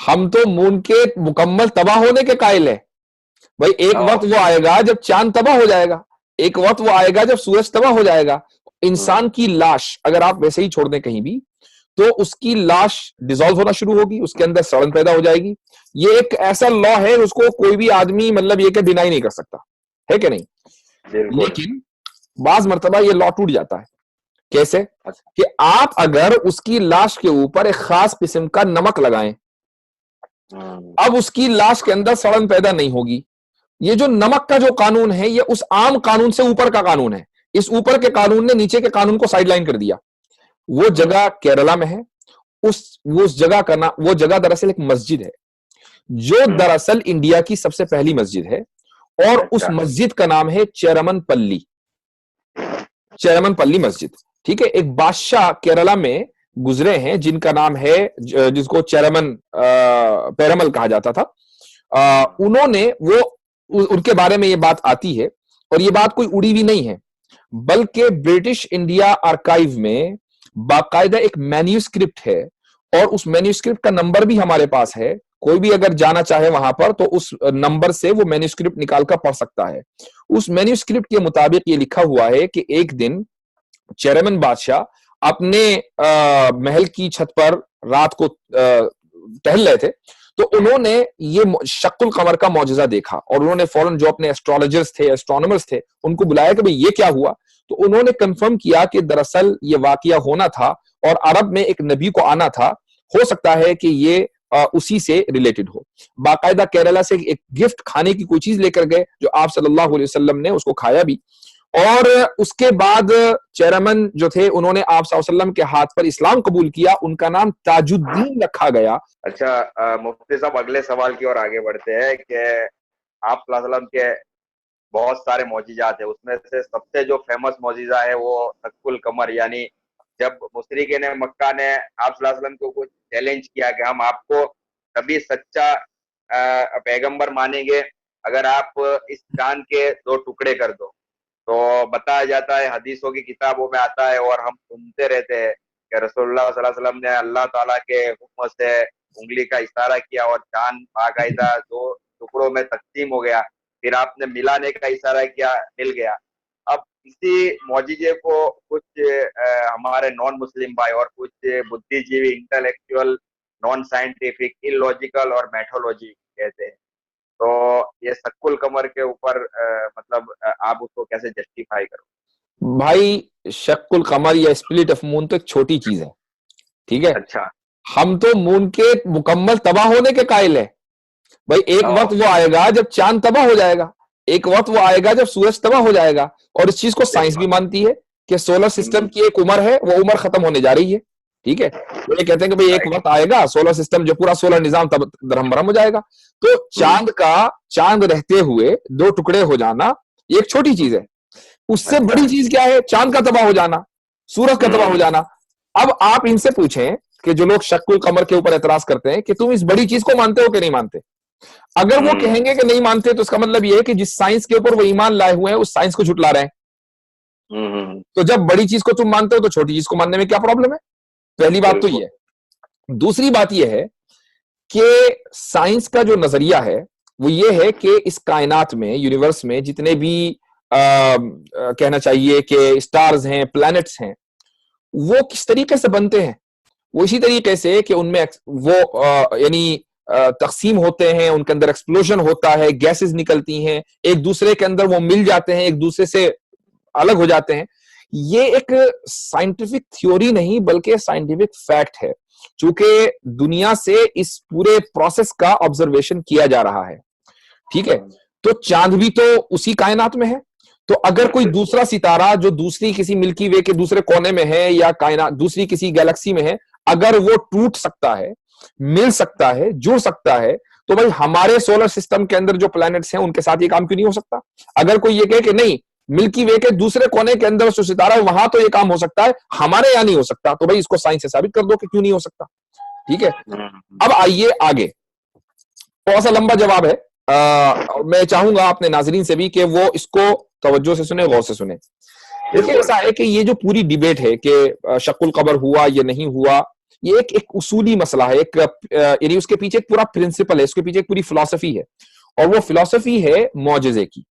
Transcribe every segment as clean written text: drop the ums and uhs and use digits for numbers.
हम तो मून के मुकम्मल तबाह होने के कायल है भाई। एक वक्त वो आएगा जब चांद तबाह हो जाएगा, एक वक्त वो आएगा जब सूरज तबाह हो जाएगा। इंसान की लाश अगर आप वैसे ही छोड़ दें कहीं भी, तो उसकी लाश डिसॉल्व होना शुरू होगी, उसके अंदर सड़न पैदा हो जाएगी। ये एक ऐसा लॉ है, उसको कोई भी आदमी मतलब ये कि डिनाई नहीं कर सकता, है कि नहीं। लेकिन बाज मर्तबा ये लॉ टूट जाता है। कैसे? कि आप अगर उसकी लाश के ऊपर एक खास किस्म का नमक लगाएं, अब उसकी लाश के अंदर सड़न पैदा नहीं होगी। ये जो नमक का जो कानून है, ये उस आम कानून से ऊपर का कानून है। इस ऊपर के कानून ने नीचे के कानून को साइडलाइन कर दिया। वो जगह केरला में है। उस जगह का नाम, वो जगह दरअसल एक मस्जिद है जो दरअसल इंडिया की सबसे पहली मस्जिद है, और उस मस्जिद का नाम है चेरमन पल्ली, चेरमन पल्ली मस्जिद। ठीक है। एक बादशाह केरला में गुजरे हैं जिनका नाम है, जिसको चेरमन पेरमल कहा जाता था। उन्होंने वो उनके बारे में ये बात आती है, और ये बात कोई उड़ी हुई नहीं है, बल्कि ब्रिटिश इंडिया आर्काइव में बाकायदा एक मैन्यूस्क्रिप्ट है, और उस मैन्यूस्क्रिप्ट का नंबर भी हमारे पास है। कोई भी अगर जाना चाहे वहां पर तो उस नंबर से वो मैन्यूस्क्रिप्ट निकाल कर पढ़ सकता है। उस मैन्यूस्क्रिप्ट के मुताबिक ये लिखा हुआ है कि एक दिन चेरमन बादशाह अपने महल की छत पर रात को टहल रहे थे, तो उन्होंने ये शक्कुल कमर का मौजज़ा देखा, और उन्होंने फौरन जो अपने एस्ट्रोलॉजर्स थे, एस्ट्रोनॉमर्स थे, उनको बुलाया कि भाई ये क्या हुआ। तो उन्होंने कंफर्म किया कि दरअसल ये वाकया होना था, और अरब में एक नबी को आना था। हो सकता है कि ये उसी से रिलेटेड हो। बाकायदा केरला से एक गिफ्ट खाने की कोई चीज लेकर गए, जो आप सल्लल्लाहु अलैहि वसल्लम ने उसको खाया भी, और उसके बाद चेरमन जो थे उन्होंने आप सल्लल्लाहु अलैहि वसल्लम के हाथ पर इस्लाम कबूल किया। उनका नाम ताजुद्दीन रखा गया। अच्छा मुफ्ती साहब, अगले सवाल की ओर आगे बढ़ते हैं कि आप सल्लल्लाहु अलैहि वसल्लम के बहुत सारे मौजिज़ात है, उसमें से सबसे जो फेमस मौजिज़ा है वो शक्कुल कमर, यानी जब मुशरिकीन मक्का ने आप सल्लल्लाहु अलैहि वसल्लम को कुछ चैलेंज किया कि हम आपको तभी सच्चा पैगंबर मानेंगे अगर आप इस चांद के 2 टुकड़े कर दो। तो बताया जाता है, हदीसों की किताबों में आता है और हम सुनते रहते हैं कि रसूलुल्लाह सल्लल्लाहु अलैहि वसल्लम ने अल्लाह ताला के हुक्म से उंगली का इशारा किया और चांद बाकायदा 2 टुकड़ों में तकसीम हो गया। फिर आपने मिलाने का इशारा किया, मिल गया। अब इसी मौजिजे को कुछ हमारे नॉन मुस्लिम भाई और कुछ बुद्धिजीवी, इंटेलेक्चुअल, नॉन साइंटिफिक, इलॉजिकल और मैथोलॉजी कहते हैं। तो ये शक्कुल कमर के ऊपर मतलब आप उसको कैसे जस्टिफाई करो? भाई शक्कुल कमर या स्प्लिट ऑफ मून तो एक छोटी चीज है, ठीक है। अच्छा, हम तो मून के मुकम्मल तबाह होने के कायल है भाई। एक वक्त वो आएगा जब चांद तबाह हो जाएगा, एक वक्त वो आएगा जब सूरज तबाह हो जाएगा। और इस चीज को साइंस भी मानती है कि सोलर सिस्टम की एक उम्र है, वो उम्र खत्म होने जा रही है, ठीक है। तो ये कहते हैं कि भाई एक वक्त आएगा सोलर सिस्टम, जो पूरा सोलर निजाम तब धर्मभरम हो जाएगा। तो चांद रहते हुए 2 टुकड़े हो जाना ये एक छोटी चीज है। उससे बड़ी चीज क्या है? चांद का तबाह हो जाना, सूरज का तबाह हो जाना। अब आप इनसे पूछें कि जो लोग शक्कुल कमर के ऊपर एतराज करते हैं कि तुम इस बड़ी चीज को मानते हो कि नहीं मानते। अगर वो कहेंगे कि नहीं मानते तो इसका मतलब ये है कि जिस साइंस के ऊपर वो ईमान लाए हुए हैं उस साइंस को झुटला रहे हैं। तो जब बड़ी चीज को तुम मानते हो तो छोटी चीज को मानने में क्या प्रॉब्लम है? पहली बात तो ये है। दूसरी बात ये है कि साइंस का जो नजरिया है वो ये है कि इस कायनात में, यूनिवर्स में जितने भी कहना चाहिए कि स्टार्स हैं, प्लैनेट्स हैं, वो किस तरीके से बनते हैं। वो इसी तरीके से कि उनमें वो यानी तकसीम होते हैं, उनके अंदर एक्सप्लोजन होता है, गैसेस निकलती हैं, एक दूसरे के अंदर वो मिल जाते हैं, एक दूसरे से अलग हो जाते हैं। ये एक साइंटिफिक थ्योरी नहीं बल्कि साइंटिफिक फैक्ट है, चूंकि दुनिया से इस पूरे प्रोसेस का ऑब्जर्वेशन किया जा रहा है, ठीक है। तो चांद भी तो उसी कायनात में है। तो अगर कोई दूसरा सितारा जो दूसरी किसी मिल्की वे के दूसरे कोने में है या कायनात दूसरी किसी गैलेक्सी में है, अगर वो टूट सकता है, मिल सकता है, जुड़ सकता है, तो भाई हमारे सोलर सिस्टम के अंदर जो प्लैनेट्स हैं उनके साथ ये काम क्यों नहीं हो सकता? अगर कोई ये कहे कि नहीं, मिल्की वे के दूसरे कोने के अंदर जो सितारा है वहां तो ये काम हो सकता है, हमारे यहां नहीं हो सकता, तो भाई इसको साइंस से साबित कर दो कि क्यों नहीं हो सकता, ठीक है। अब आइए आगे, थोड़ा सा लंबा जवाब है। मैं चाहूंगा अपने नाजरीन से भी कि वो इसको तवज्जो से सुने, गौर से सुने। देखिए ऐसा है कि ये जो पूरी डिबेट है कि शक्कुल कमर हुआ या नहीं हुआ, ये एक उसूली मसला है, एक यानी उसके पीछे एक पूरा प्रिंसिपल है, उसके पीछे एक पूरी फिलॉसफी है, और वो फिलॉसफी है मौजज़े की।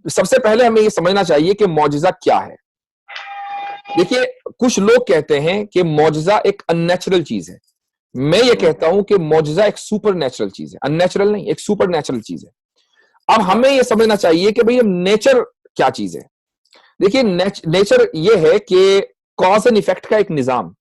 सबसे पहले हमें ये समझना चाहिए कि मौजज़ा क्या है। देखिए, कुछ लोग कहते हैं कि मौजज़ा एक अननेचुरल चीज है। मैं ये कहता हूं कि मौजज़ा एक सुपर नेचुरल चीज है, अननेचुरल नहीं, एक सुपर नेचुरल चीज है। अब हमें यह समझना चाहिए कि भाई अब नेचर क्या चीज है। देखिए, नेचर ये है कि कॉज एंड इफेक्ट का एक निजाम,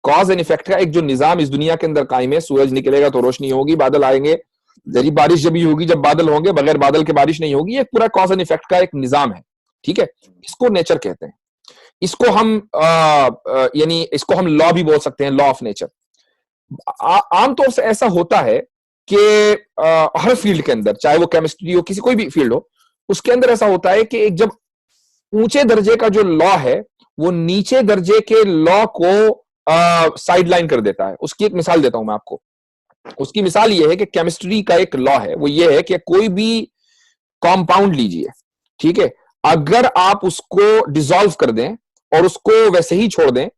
कॉज एंड इफेक्ट का एक जो निजाम इस दुनिया के अंदर कायम है। सूरज निकलेगा तो रोशनी होगी, बादल आएंगे, जरी बारिश जब भी होगी जब बादल होंगे, बगैर बादल के बारिश नहीं होगी। एक पूरा कॉज एंड इफेक्ट का एक निजाम है, ठीक है। इसको नेचर कहते हैं। इसको हम यानी इसको हम लॉ भी बोल सकते हैं, लॉ ऑफ नेचर। आमतौर से ऐसा होता है कि हर फील्ड के अंदर, चाहे वो केमिस्ट्री हो, किसी कोई भी फील्ड हो, उसके अंदर ऐसा होता है कि एक जब ऊंचे दर्जे का जो लॉ है वो नीचे दर्जे के लॉ को साइडलाइन कर देता है। उसकी एक मिसाल देता हूं मैं आपको। उसकी मिसाल ये है कि केमिस्ट्री का एक लॉ है, वो ये है कि कोई भी कंपाउंड लीजिए, ठीक है, अगर आप उसको डिसॉल्व कर दें और उसको वैसे ही छोड़ दें,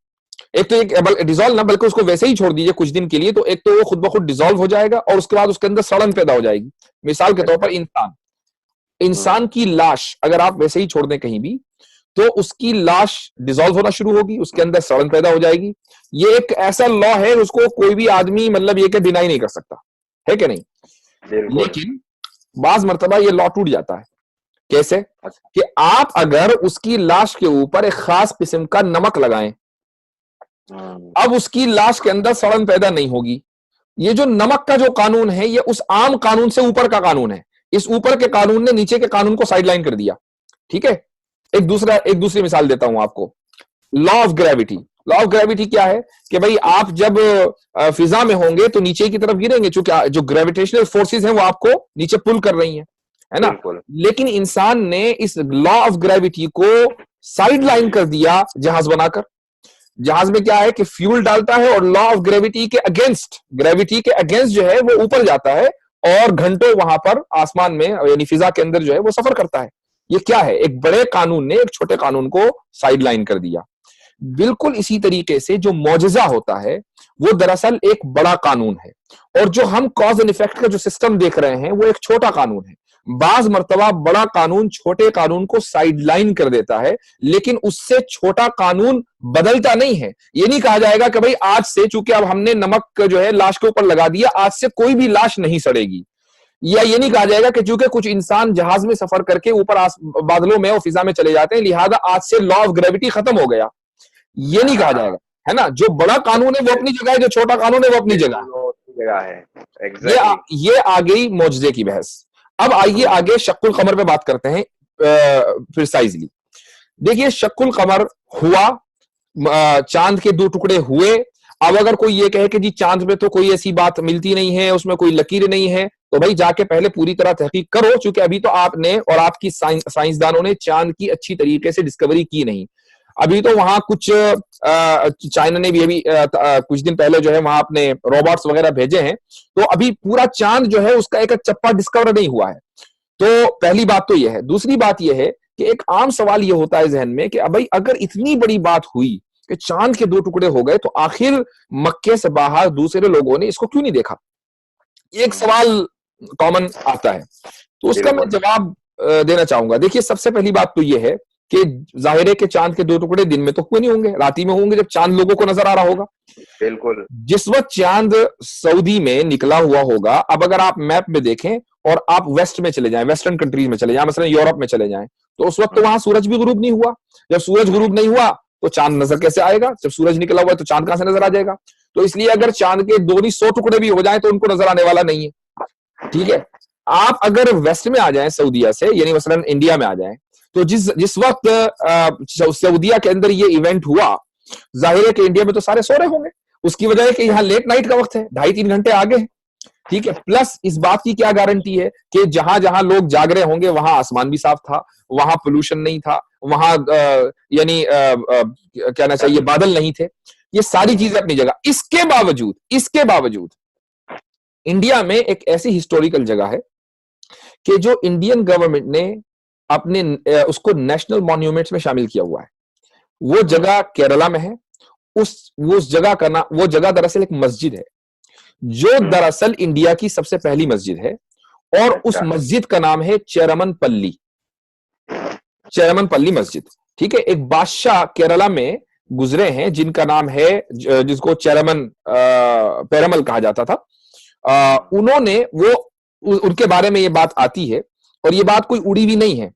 एक तो एक डिसॉल्व ना, बल्कि उसको वैसे ही छोड़ दीजिए कुछ दिन के लिए, तो एक तो वो खुद ब खुद डिसॉल्व हो जाएगा और उसके बाद उसके अंदर सड़न पैदा हो जाएगी। मिसाल के तौर पर इंसान की लाश अगर आप वैसे ही छोड़ दें कहीं भी, तो उसकी लाश डिसॉल्व होना शुरू होगी, उसके अंदर सड़न पैदा हो जाएगी। ये एक ऐसा लॉ है, उसको कोई भी आदमी मतलब ये कि डिनाई नहीं कर सकता, है कि नहीं। लेकिन बाज मर्तबा ये लॉ टूट जाता है। कैसे? कि आप अगर उसकी लाश के ऊपर एक खास किस्म का नमक लगाएं, अब उसकी लाश के अंदर सड़न पैदा नहीं होगी। ये जो नमक का जो कानून है, ये उस आम कानून से ऊपर का कानून है। इस ऊपर के कानून ने नीचे के कानून को साइडलाइन कर दिया, ठीक है। एक दूसरी मिसाल देता हूं आपको, law of gravity. Law of gravity क्या है कि भाई आप जब फिजा में होंगे तो नीचे की तरफ गिरेंगे, क्योंकि जो ग्रेविटेशनल फोर्सेस हैं वो आपको नीचे पुल कर रही हैं, है ना। लेकिन इंसान ने इस लॉ ऑफ ग्रेविटी को साइडलाइन कर दिया जहाज बनाकर। जहाज में क्या है कि फ्यूल डालता है और लॉ ऑफ ग्रेविटी के अगेंस्ट जो है वो ऊपर जाता है और घंटों वहां पर आसमान में यानी फिजा के अंदर जो है वो सफर करता है। ये क्या है? एक बड़े कानून ने एक छोटे कानून को साइडलाइन कर दिया। बिल्कुल इसी तरीके से जो मौजज़ा होता है वो दरअसल एक बड़ा कानून है, और जो हम कॉज एंड इफेक्ट का जो सिस्टम देख रहे हैं वो एक छोटा कानून है। बाज मर्तबा बड़ा कानून छोटे कानून को साइडलाइन कर देता है, लेकिन उससे छोटा कानून बदलता नहीं है। ये नहीं कहा जाएगा कि भाई आज से, चूंकि अब हमने नमक जो है लाश के ऊपर लगा दिया, आज से कोई भी लाश नहीं सड़ेगी। या ये नहीं कहा जाएगा कि चूंकि कुछ इंसान जहाज में सफर करके ऊपर बादलों में और फिजा में चले जाते हैं, लिहाजा आज से लॉ ऑफ ग्रेविटी खत्म हो गया। ये नहीं कहा जाएगा, है ना। जो बड़ा कानून है वो अपनी जगह है, जो छोटा कानून है वो अपनी जगह है। ये आ गई मौजज़े की बहस। अब आइए आगे शक्कुल कमर पे बात करते हैं प्रिसाइजली। देखिए, शक्कुल कमर हुआ, चांद के दो टुकड़े हुए। अब अगर कोई ये कहे कि जी चांद में तो कोई ऐसी बात मिलती नहीं है, उसमें कोई लकीर नहीं है, तो भाई जाके पहले पूरी तरह तहकीक करो, क्योंकि अभी तो आपने और आपकी साइंसदानों ने चांद की अच्छी तरीके से डिस्कवरी की नहीं। अभी तो वहां कुछ चाइना ने भी अभी कुछ दिन पहले जो है वहां अपने रोबोट्स वगैरह भेजे हैं, तो अभी पूरा चांद जो है उसका एक चप्पा डिस्कवर नहीं हुआ है। तो पहली बात तो यह है। दूसरी बात यह है कि एक आम सवाल यह होता है जहन में कि भाई अगर इतनी बड़ी बात हुई कि चांद के दो टुकड़े हो गए, तो आखिर मक्के से बाहर दूसरे लोगों ने इसको क्यों नहीं देखा? एक सवाल कॉमन आता है, तो उसका मैं जवाब देना चाहूंगा। देखिए, सबसे पहली बात तो यह है कि जाहिर है कि चांद के दो टुकड़े दिन में तो हुए नहीं होंगे, रात ही में होंगे जब चांद लोगों को नजर आ रहा होगा। बिल्कुल। जिस वक्त चांद सऊदी में निकला हुआ होगा, अब अगर आप मैप में देखें और आप वेस्ट में चले जाएं, वेस्टर्न कंट्रीज में चले जाएं, मसलन यूरोप में चले जाएं, तो उस वक्त तो वहां सूरज भी गुरूब नहीं हुआ। जब सूरज गुरूब नहीं हुआ तो चांद नजर कैसे आएगा? जब सूरज निकला हुआ है तो चांद कहां से नजर आ जाएगा? तो इसलिए अगर चांद के 200 टुकड़े भी हो जाएं तो उनको नजर आने वाला नहीं है, ठीक है। आप अगर वेस्ट में आ जाएं सऊदीया से, यानी मसलन इंडिया में आ जाएं, तो जिस वक्त सऊदीया के अंदर ये इवेंट हुआ, जाहिर है कि इंडिया में तो सारे सो रहे होंगे। उसकी वजह है कि यहाँ लेट नाइट का वक्त है, 2.5-3 घंटे आगे है, ठीक है। प्लस इस बात की क्या गारंटी है कि जहां जहां लोग जाग रहे होंगे वहां आसमान भी साफ था, वहां पोल्यूशन नहीं था, वहां यानी कहना चाहिए बादल नहीं थे। ये सारी चीजें अपनी जगह। इसके बावजूद इंडिया में एक ऐसी हिस्टोरिकल जगह है कि जो इंडियन गवर्नमेंट ने अपने उसको नेशनल मॉन्यूमेंट्स में शामिल किया हुआ है। वो जगह केरला में है उस जगह का नाम, वो जगह दरअसल एक मस्जिद है जो दरअसल इंडिया की सबसे पहली मस्जिद है, और उस मस्जिद का नाम है चेरमनपल्ली, चेरमनपल्ली मस्जिद। ठीक है, एक बादशाह केरला में गुजरे हैं जिनका नाम है, जिसको चेरमन पेरमल कहा जाता था। उन्होंने उनके बारे में ये बात आती है, और ये बात कोई उड़ी हुई नहीं है,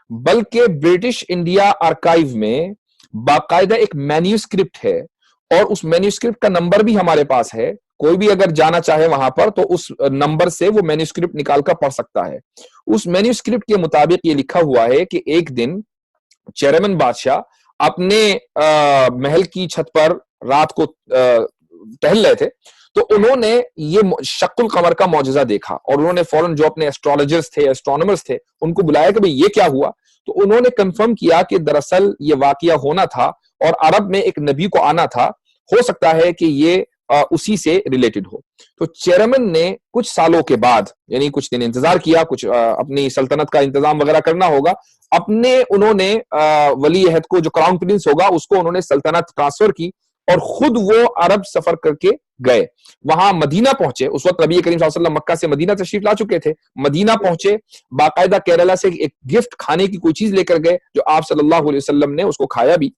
बल्कि ब्रिटिश इंडिया आर्काइव में बाकायदा एक मैन्यूस्क्रिप्ट है, और उस मैन्यूस्क्रिप्ट का नंबर भी हमारे पास है। कोई भी अगर जाना चाहे वहां पर तो उस नंबर से वो मैन्यूस्क्रिप्ट निकालकर पढ़ सकता है। उस मैन्यूस्क्रिप्ट के मुताबिक ये लिखा हुआ है कि एक दिन चेरमन बादशाह अपने महल की छत पर रात को टहल रहे थे, तो उन्होंने ये शक्कुल कमर का मौजज़ा देखा, और उन्होंने फौरन जो अपने एस्ट्रोलॉजर्स थे, एस्ट्रोनॉमर्स थे, उनको बुलाया कि भाई ये क्या हुआ। तो उन्होंने कंफर्म किया कि दरअसल ये वाकया होना था, और अरब में एक नबी को आना था, हो सकता है कि ये उसी से रिलेटेड हो। तो चेरमन ने कुछ सालों के बाद, यानी कुछ दिन इंतजार किया, कुछ अपनी सल्तनत का इंतजाम वगैरह करना होगा, उन्होंने वली अहद को, जो क्राउन प्रिंस होगा, उसको उन्होंने सल्तनत ट्रांसफर की, और खुद वो अरब सफर करके गए। वहां मदीना पहुंचे, उस वक्त नबी करीम सल्लल्लाहु अलैहि वसल्लम मक्का से मदीना तशरीफ ला चुके थे। मदीना पहुंचे, बाकायदा केरला से एक गिफ्ट, खाने की कोई चीज लेकर गए, जो आप सल्लल्लाहु अलैहि वसल्लम ने उसको खाया भी।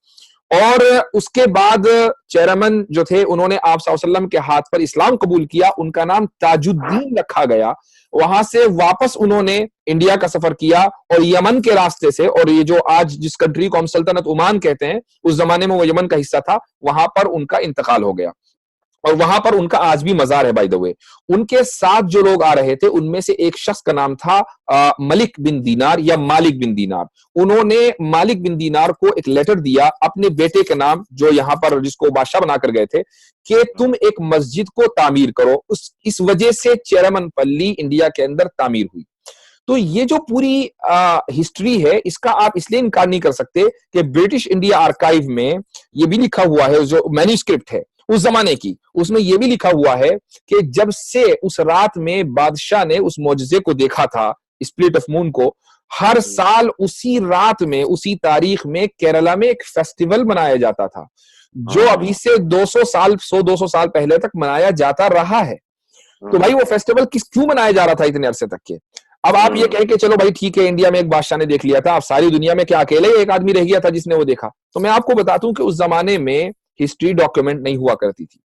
और उसके बाद चेरमन जो थे, उन्होंने आप सल्लल्लाहु अलैहि वसल्लम के हाथ पर इस्लाम कबूल किया, उनका नाम ताजुद्दीन रखा गया। वहां से वापस उन्होंने इंडिया का सफर किया, और यमन के रास्ते से, और ये जो आज जिस कंट्री को हम सल्तनत ओमान कहते हैं, उस जमाने में वो यमन का हिस्सा था, वहां पर उनका इंतकाल हो गया, और वहां पर उनका आज भी मजार है बाय द वे। उनके साथ जो लोग आ रहे थे, उनमें से एक शख्स का नाम था मलिक बिन दीनार या मालिक बिन दीनार। उन्होंने मालिक बिन दीनार को एक लेटर दिया अपने बेटे के नाम, जो यहां पर जिसको बादशाह बनाकर गए थे, कि तुम एक मस्जिद को तामीर करो। इस वजह से चेरमनपल्ली इंडिया के अंदर तामीर हुई। तो ये जो पूरी हिस्ट्री है, इसका आप इसलिए इनकार नहीं कर सकते कि ब्रिटिश इंडिया आर्काइव में ये भी लिखा हुआ है, जो मैन्यूस्क्रिप्ट है उस जमाने की, उसमें यह भी लिखा हुआ है कि जब से उस रात में बादशाह ने उस मौजज़े को देखा था, स्प्लिट ऑफ मून को, हर साल उसी रात में, उसी तारीख में केरला में एक फेस्टिवल मनाया जाता था, जो अभी से 200 साल 100-200 साल पहले तक मनाया जाता रहा है। तो भाई वो फेस्टिवल क्यों मनाया जा रहा था इतने अरसे तक के? अब आप ये कहें कि चलो भाई ठीक है, इंडिया में एक बादशाह ने देख लिया था, अब सारी दुनिया में क्या अकेले एक आदमी रह गया था जिसने वो देखा? तो मैं आपको बताता हूं कि उस जमाने में हिस्ट्री डॉक्यूमेंट नहीं हुआ करती थी,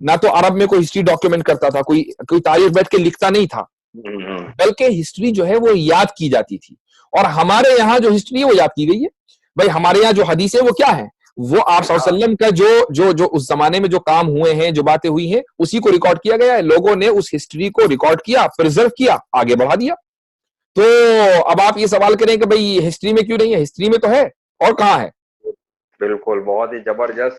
ना तो अरब में कोई हिस्ट्री डॉक्यूमेंट करता था, कोई तारीख बैठ के लिखता नहीं था, बल्कि हिस्ट्री जो है वो याद की जाती थी। और हमारे यहाँ जो हिस्ट्री है वो याद की गई है। भाई हमारे यहाँ जो हदीस है वो क्या है? वो आप सल्लल्लाहु अलैहि वसल्लम का जो उस जमाने में जो काम हुए हैं, जो बातें हुई हैं, उसी को रिकॉर्ड किया गया है। लोगों ने उस हिस्ट्री को रिकॉर्ड किया, प्रिजर्व किया, आगे बढ़ा दिया। तो अब आप ये सवाल करें कि भाई हिस्ट्री में क्यों नहीं है? हिस्ट्री में तो है, और कहाँ है? बिल्कुल, बहुत ही जबरदस्त।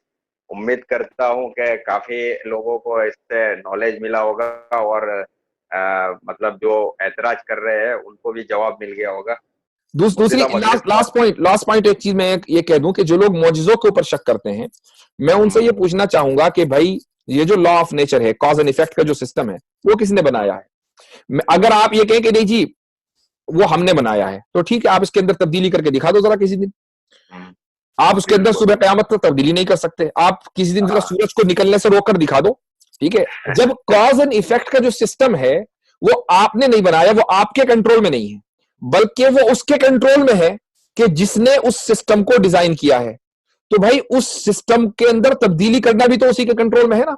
उम्मीद करता हूं कि काफी लोगों को इससे नॉलेज मिला होगा, और मतलब जो ऐतराज कर रहे हैं उनको भी जवाब मिल गया होगा। दूसरी लास्ट पॉइंट एक चीज मैं ये कह दूं कि जो लोग मौजज़ों के ऊपर शक करते हैं, मैं उनसे ये पूछना चाहूंगा कि भाई ये जो लॉ ऑफ नेचर है, कॉज एंड इफेक्ट का जो सिस्टम है, वो किसने बनाया है? अगर आप ये कहें कि नहीं जी वो हमने बनाया है, तो ठीक है, आप इसके अंदर तब्दीली करके दिखा दो जरा किसी दिन। आप उसके अंदर सुबह कयामत तक तब्दीली नहीं कर सकते, आप किसी दिन जरा सूरज को निकलने से रोककर दिखा दो, ठीक है। जब कॉज एंड इफेक्ट का जो सिस्टम है वो आपने नहीं बनाया, वो आपके कंट्रोल में नहीं है, बल्कि वो उसके कंट्रोल में है कि जिसने उस सिस्टम को डिजाइन किया है। तो भाई उस सिस्टम के अंदर तब्दीली करना भी तो उसी के कंट्रोल में है ना।